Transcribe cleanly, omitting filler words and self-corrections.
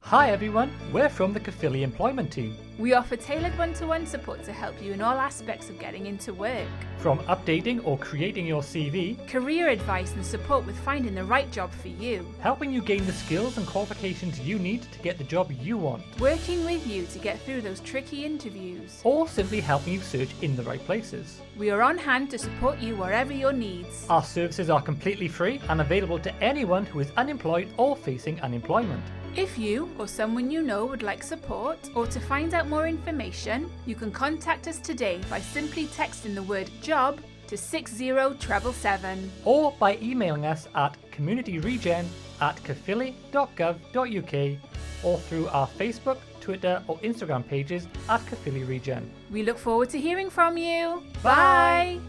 Hi everyone, we're from the Caerphilly employment team. We offer tailored one-to-one support to help you in all aspects of getting into work. From updating or creating your CV, Career advice and support with finding the right job for you. helping you gain the skills and qualifications you need to get the job you want, Working with you to get through those tricky interviews. or simply helping you search in the right places. We are on hand to support you wherever your needs. Our services are completely free and available to anyone who is unemployed or facing unemployment. If you or someone you know would like support or to find out more information, you can contact us today by simply texting the word job to 60777. Or by emailing us at communityregen@caerphilly.gov.uk or through our Facebook, Twitter or Instagram pages at Caerphilly Regen. We look forward to hearing from you. Bye!